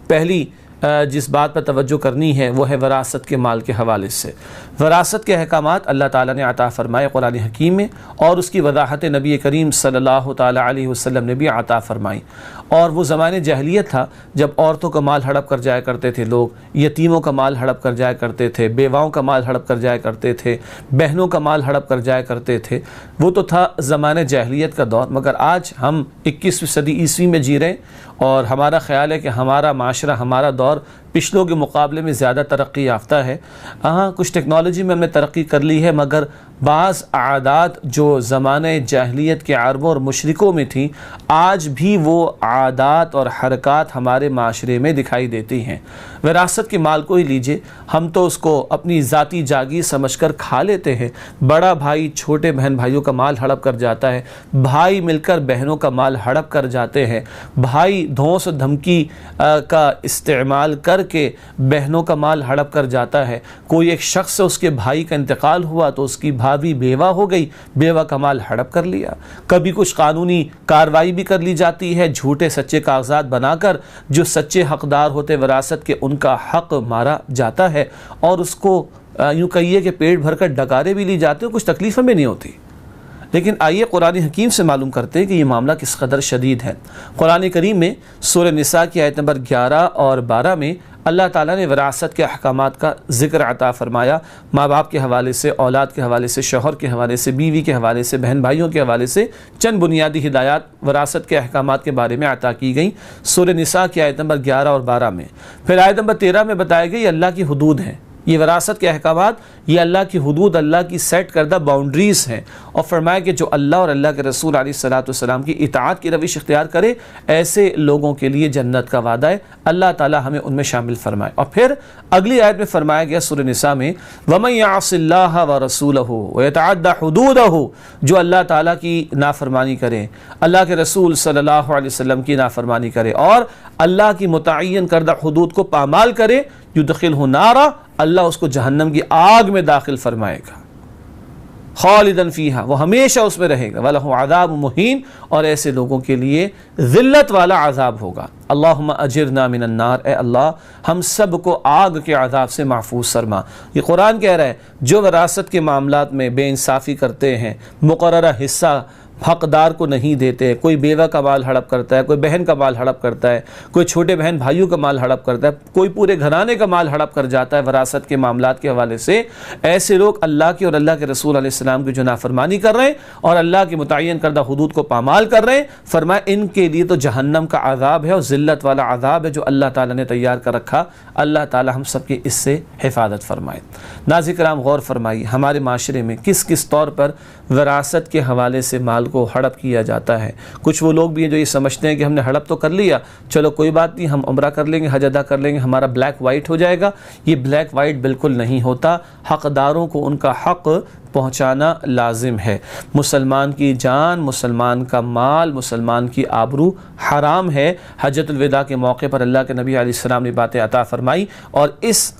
پہلی جس بات پر توجہ کرنی ہے وہ ہے وراثت کے مال کے حوالے سے۔ وراثت کے احکامات اللہ تعالیٰ نے عطا فرمائے قرآن حکیم میں، اور اس کی وضاحت نبی کریم صلی اللہ تعالیٰ علیہ وسلم نے بھی عطا فرمائی۔ اور وہ زمانے جاہلیت تھا جب عورتوں کا مال ہڑپ کر جایا کرتے تھے لوگ، یتیموں کا مال ہڑپ کر جایا کرتے تھے، بیواؤں کا مال ہڑپ کر جایا کرتے تھے، بہنوں کا مال ہڑپ کر جایا کرتے تھے۔ وہ تو تھا زمانے جاہلیت کا دور، مگر آج ہم 21ویں صدی عیسوی میں جی رہے ہیں، اور ہمارا خیال ہے کہ ہمارا معاشرہ، ہمارا دور پچھلوں کے مقابلے میں زیادہ ترقی یافتہ ہے۔ ہاں کچھ ٹیکنالوجی میں ہم نے ترقی کر لی ہے، مگر بعض عادات جو زمانے جاہلیت کے عربوں اور مشرکوں میں تھیں، آج بھی وہ عادات اور حرکات ہمارے معاشرے میں دکھائی دیتی ہیں۔ وراثت کے مال کو ہی لیجئے، ہم تو اس کو اپنی ذاتی جاگیر سمجھ کر کھا لیتے ہیں۔ بڑا بھائی چھوٹے بہن بھائیوں کا مال ہڑپ کر جاتا ہے، بھائی مل کر بہنوں کا مال ہڑپ کر جاتے ہیں، بھائی دھونس و دھمکی کا استعمال کر کے بہنوں کا مال ہڑپ کر جاتا ہے۔ کوئی ایک شخص سے اس کے بھائی کا انتقال ہوا تو اس کی بھابھی بیوہ ہو گئی، بیوہ کا مال ہڑپ کر لیا۔ کبھی کچھ قانونی کارروائی بھی کر لی جاتی ہے، جھوٹے سچے کاغذات بنا کر جو سچے حقدار ہوتے وراثت کے ان کا حق مارا جاتا ہے، اور اس کو یوں کہیے کہ پیٹ بھر کر ڈکارے بھی لی جاتے ہیں، کچھ تکلیف ہمیں نہیں ہوتی۔ لیکن آئیے قرآن حکیم سے معلوم کرتے ہیں کہ یہ معاملہ کس قدر شدید ہے۔ قرآن کریم میں سورہ نساء کی آیت نمبر 11 اور 12 میں اللہ تعالیٰ نے وراثت کے احکامات کا ذکر عطا فرمایا، ماں باپ کے حوالے سے، اولاد کے حوالے سے، شوہر کے حوالے سے، بیوی کے حوالے سے، بہن بھائیوں کے حوالے سے چند بنیادی ہدایات وراثت کے احکامات کے بارے میں عطا کی گئیں سورہ نساء کی آیت نمبر 11 اور 12 میں۔ پھر آیت نمبر 13 میں بتایا گیا یہ اللہ کی حدود ہیں، یہ وراثت کے احکامات یہ اللہ کی حدود، اللہ کی سیٹ کردہ باؤنڈریز ہیں، اور فرمایا کہ جو اللہ اور اللہ کے رسول علیہ الصلوۃ والسلام کی اطاعت کی روش اختیار کرے ایسے لوگوں کے لیے جنت کا وعدہ ہے، اللہ تعالی ہمیں ان میں شامل فرمائے۔ اور پھر اگلی آیت میں فرمایا گیا سورہ نساء میں وَمَن يَعْصِ اللَّهَ وَرَسُولَهُ وَيَتَعَدَّ حُدُودَهُ، جو اللہ تعالیٰ کی نافرمانی کرے، اللہ کے رسول صلی اللہ علیہ وسلم کی نافرمانی کرے اور اللہ کی متعین کردہ حدود کو پامال کرے، يُدْخِلْهُ نَارًا، اللہ اس کو جہنم کی آگ میں داخل فرمائے گا، خالداً فیہا، وہ ہمیشہ اس میں رہے گا، وَلَهُ عَذَابٌ مُهِینٌ، اور ایسے لوگوں کے لیے ذلت والا عذاب ہوگا۔ اللہم اجرنا من النار، اے اللہ ہم سب کو آگ کے عذاب سے محفوظ فرما۔ یہ قرآن کہہ رہا ہے جو وراثت کے معاملات میں بے انصافی کرتے ہیں، مقررہ حصہ حقدار کو نہیں دیتے، کوئی بیوہ کا مال ہڑپ کرتا ہے، کوئی بہن کا مال ہڑپ کرتا ہے، کوئی چھوٹے بہن بھائیوں کا مال ہڑپ کرتا ہے، کوئی پورے گھرانے کا مال ہڑپ کر جاتا ہے وراثت کے معاملات کے حوالے سے، ایسے لوگ اللہ کی اور اللہ کے رسول علیہ السلام کی جو نافرمانی کر رہے ہیں اور اللہ کی متعین کردہ حدود کو پامال کر رہے ہیں، فرمایا ان کے لیے تو جہنم کا عذاب ہے اور ذلت والا عذاب ہے جو اللہ تعالیٰ نے تیار کر رکھا۔ اللہ تعالیٰ ہم سب کی اس سے حفاظت فرمائے۔ ناظرین کرام غور فرمائیے ہمارے معاشرے میں کس کس طور پر وراثت کے حوالے سے مال کو ہڑپ کیا جاتا ہے۔ کچھ وہ لوگ بھی ہیں جو یہ سمجھتے ہیں کہ ہم نے ہڑپ تو کر لیا، چلو کوئی بات نہیں، ہم عمرہ کر لیں گے، حج ادا کر لیں گے، ہمارا بلیک وائٹ ہو جائے گا۔ یہ بلیک وائٹ بالکل نہیں ہوتا، حقداروں کو ان کا حق پہنچانا لازم ہے۔ مسلمان کی جان، مسلمان کا مال، مسلمان کی آبرو حرام ہے۔ حجۃ الوداع کے موقع پر اللہ کے نبی علیہ السلام نے باتیں عطا فرمائی، اور اس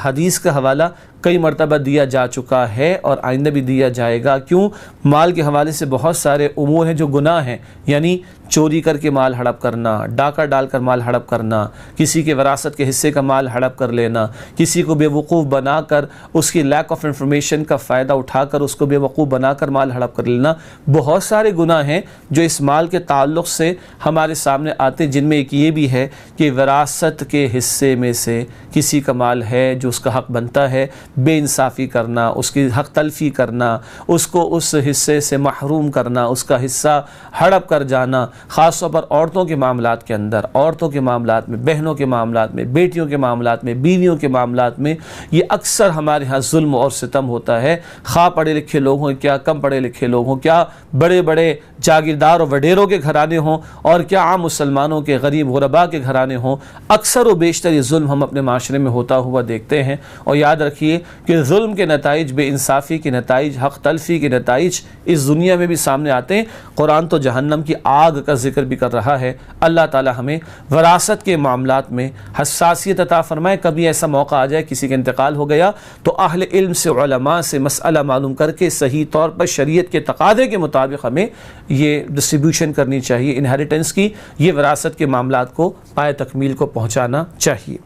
حدیث کا حوالہ کئی مرتبہ دیا جا چکا ہے اور آئندہ بھی دیا جائے گا۔ کیوں؟ مال کے حوالے سے بہت سارے امور ہیں جو گناہ ہیں، یعنی چوری کر کے مال ہڑپ کرنا، ڈاکہ ڈال کر مال ہڑپ کرنا، کسی کے وراثت کے حصے کا مال ہڑپ کر لینا، کسی کو بے وقوف بنا کر اس کی لیک آف انفارمیشن کا فائدہ اٹھا کر اس کو بے وقوف بنا کر مال ہڑپ کر لینا۔ بہت سارے گناہ ہیں جو اس مال کے تعلق سے ہمارے سامنے آتے، جن میں ایک یہ بھی ہے کہ وراثت کے حصے میں سے کسی کا مال ہے جو اس کا حق بنتا ہے، بے انصافی کرنا، اس کی حق تلفی کرنا، اس کو اس حصے سے محروم کرنا، اس کا حصہ ہڑپ کر جانا، خاص طور پر عورتوں کے معاملات کے اندر، عورتوں کے معاملات میں، بہنوں کے معاملات میں، بیٹیوں کے معاملات میں، بیویوں کے معاملات میں یہ اکثر ہمارے ہاں ظلم اور ستم ہوتا ہے۔ خواہ پڑھے لکھے لوگ ہوں کیا کم پڑھے لکھے لوگ ہوں، کیا بڑے بڑے جاگیردار اور وڈیروں کے گھرانے ہوں اور کیا عام مسلمانوں کے غریب غربا کے گھرانے ہوں، اکثر و بیشتر یہ ظلم ہم اپنے معاشرے میں ہوتا ہوا دیکھتے ہیں۔ اور یاد رکھیے کہ ظلم کے نتائج، بے انصافی کے نتائج، حق تلفی کے نتائج اس دنیا میں بھی سامنے آتے ہیں۔ قرآن تو جہنم کی آگ کا ذکر بھی کر رہا ہے۔ اللہ تعالی ہمیں وراثت کے معاملات میں حساسیت عطا فرمائے۔ کبھی ایسا موقع آ جائے کسی کا انتقال ہو گیا تو اہل علم سے، علماء سے مسئلہ معلوم کر کے صحیح طور پر شریعت کے تقاضے کے مطابق ہمیں یہ ڈسٹریبیوشن کرنی چاہیے انہیریٹنس کی، یہ وراثت کے معاملات کو پائے تکمیل کو پہنچانا چاہیے۔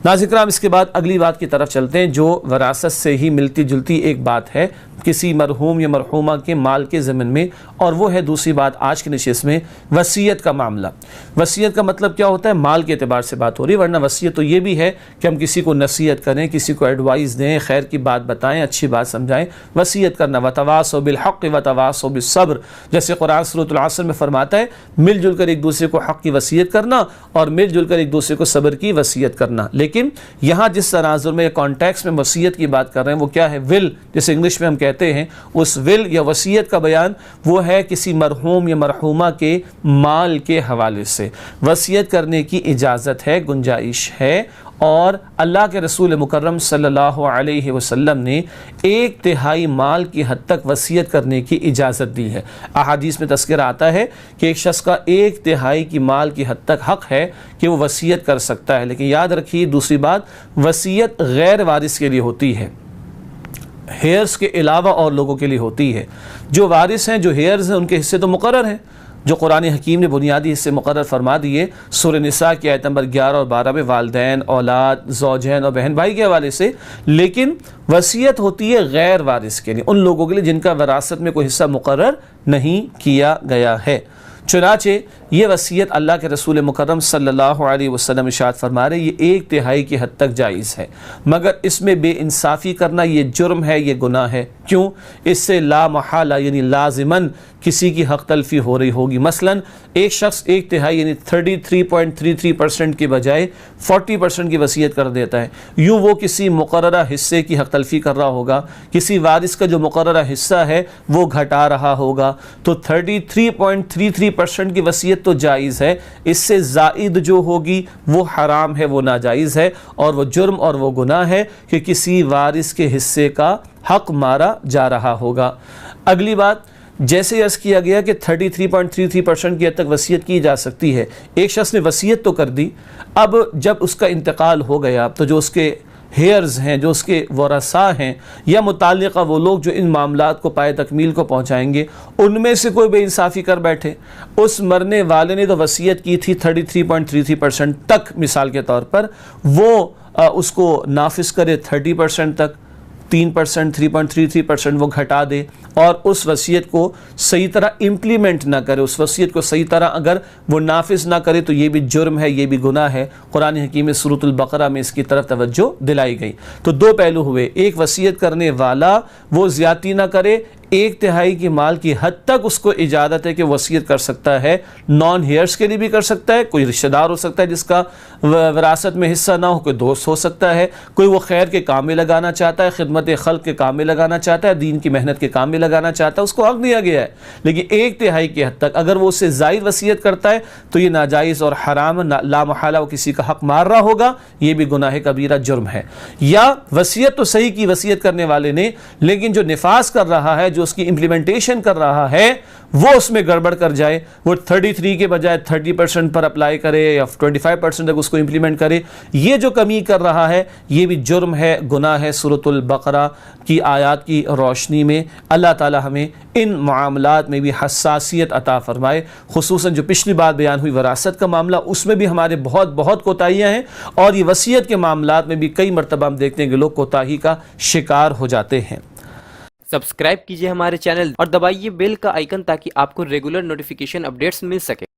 ناظرین کرام، اس کے بعد اگلی بات کی طرف چلتے ہیں جو وراثت سے ہی ملتی جلتی ایک بات ہے کسی مرحوم یا مرحومہ کے مال کے ضمن میں، اور وہ ہے دوسری بات آج کی نشست میں وصیت کا معاملہ۔ وصیت کا مطلب کیا ہوتا ہے؟ مال کے اعتبار سے بات ہو رہی ہے، ورنہ وصیت تو یہ بھی ہے کہ ہم کسی کو نصیحت کریں، کسی کو ایڈوائز دیں، خیر کی بات بتائیں، اچھی بات سمجھائیں۔ وصیت کرنا وتواصوا بالحق وتواصوا بالصبر، جیسے قرآن سورۃ العصر میں فرماتا ہے مل جل کر ایک دوسرے کو حق کی وصیت کرنا اور مل جل کر ایک دوسرے کو صبر کی وصیت کرنا۔ لیکن یہاں جس تناظر میں کانٹیکس میں وصیت کی بات کر رہے ہیں وہ کیا ہے؟ ول، جیسے انگلش میں ہم کہتے ہیں، اس ول یا وصیت کا بیان وہ ہے کسی مرحوم یا مرحومہ کے مال کے حوالے سے وصیت کرنے کی اجازت ہے، گنجائش ہے، اور اللہ کے رسول مکرم صلی اللہ علیہ وسلم نے 1/3 مال کی حد تک وصیت کرنے کی اجازت دی ہے۔ احادیث میں تذکرہ آتا ہے کہ ایک شخص کا 1/3 کی مال کی حد تک حق ہے کہ وہ وصیت کر سکتا ہے، لیکن یاد رکھیے دوسری بات، وصیت غیر وارث کے لیے ہوتی ہے، ہیئرز کے علاوہ اور لوگوں کے لیے ہوتی ہے۔ جو وارث ہیں، جو ہیئرز ہیں، ان کے حصے تو مقرر ہیں، جو قرآن حکیم نے بنیادی حصے مقرر فرما دیے سورہ نساء کی آیت نمبر 11 اور 12 میں، والدین، اولاد، زوجین اور بہن بھائی کے حوالے سے۔ لیکن وصیت ہوتی ہے غیر وارث کے لیے، ان لوگوں کے لیے جن کا وراثت میں کوئی حصہ مقرر نہیں کیا گیا ہے۔ چنانچہ یہ وصیت اللہ کے رسول مکرم صلی اللہ علیہ وسلم ارشاد فرما رہے، یہ 1/3 کی حد تک جائز ہے، مگر اس میں بے انصافی کرنا یہ جرم ہے، یہ گناہ ہے۔ کیوں؟ اس سے لا محالہ یعنی لازماً کسی کی حق تلفی ہو رہی ہوگی۔ مثلا ایک شخص 1/3 یعنی 33.33% کی بجائے 40% کی وصیت کر دیتا ہے، یوں وہ کسی مقررہ حصے کی حق تلفی کر رہا ہوگا، کسی وارث کا جو مقررہ حصہ ہے وہ گھٹا رہا ہوگا، تو 33.33% کی وصیت تو جائز ہے، اس سے زائد جو ہوگی وہ حرام ہے، وہ ناجائز ہے، اور وہ جرم اور وہ گناہ ہے کہ کسی وارث کے حصے کا حق مارا جا رہا ہوگا۔ اگلی بات، جیسے عرض کیا گیا کہ 33.33% کی حد تک وصیت کی جا سکتی ہے، ایک شخص نے وصیت تو کر دی، اب جب اس کا انتقال ہو گیا تو جو اس کے ہیئرز ہیں، جو اس کے ورثاء ہیں یا متعلقہ وہ لوگ جو ان معاملات کو پائے تکمیل کو پہنچائیں گے، ان میں سے کوئی بے انصافی کر بیٹھے، اس مرنے والے نے تو وصیت کی تھی 33.33% تک، مثال کے طور پر وہ اس کو نافذ کرے 30% تک، 3%، 3.33% وہ گھٹا دے، اور اس وصیت کو صحیح طرح امپلیمنٹ نہ کرے، اس وصیت کو صحیح طرح اگر وہ نافذ نہ کرے تو یہ بھی جرم ہے، یہ بھی گناہ ہے۔ قرآن حکیم میں سورۃ البقرہ میں اس کی طرف توجہ دلائی گئی۔ تو دو پہلو ہوئے، ایک وصیت کرنے والا وہ زیادتی نہ کرے، 1/3 کی مال کی حد تک اس کو اجازت ہے کہ وصیت کر سکتا ہے، نان ہیئرز کے لیے بھی کر سکتا ہے، کوئی رشتہ دار ہو سکتا ہے جس کا وراثت میں حصہ نہ ہو، کوئی دوست ہو سکتا ہے، کوئی وہ خیر کے کام میں لگانا چاہتا ہے، خدمت خلق کے کام میں لگانا چاہتا ہے، دین کی محنت کے کام میں لگانا چاہتا ہے، اس کو حق دیا گیا ہے۔ لیکن 1/3 کی حد تک اگر وہ اس سے زائد وصیت کرتا ہے تو یہ ناجائز اور حرام، لا محالہ وہ کسی کا حق مار رہا ہوگا، یہ بھی گناہ کبیرہ، جرم ہے۔ یا وصیت تو صحیح کی وصیت کرنے والے نے، لیکن جو نفاذ کر رہا ہے، جو اس کی امپلیمنٹیشن کر رہا ہے، وہ اس میں گڑبڑ کر جائے، وہ 33 کے بجائے 30% پر اپلائی کرے یا 25% تک اس کو امپلیمنٹ کرے، یہ جو کمی کر رہا ہے یہ بھی جرم ہے، گناہ ہے۔ سورۃ البقرہ کی آیات کی روشنی میں اللہ تعالی ہمیں ان معاملات میں بھی حساسیت عطا فرمائے، خصوصاً جو پچھلی بات بیان ہوئی وراثت کا معاملہ، اس میں بھی ہمارے بہت کوتاہیاں ہیں، اور یہ وصیت کے معاملات میں بھی کئی مرتبہ ہم دیکھتے ہیں کہ لوگ کوتاہی کا شکار ہو جاتے ہیں۔ سبسکرائب کیجئے ہمارے چینل اور دبائیے بیل کا آئیکن تاکہ آپ کو ریگولر نوٹیفیکیشن اپڈیٹس مل سکے۔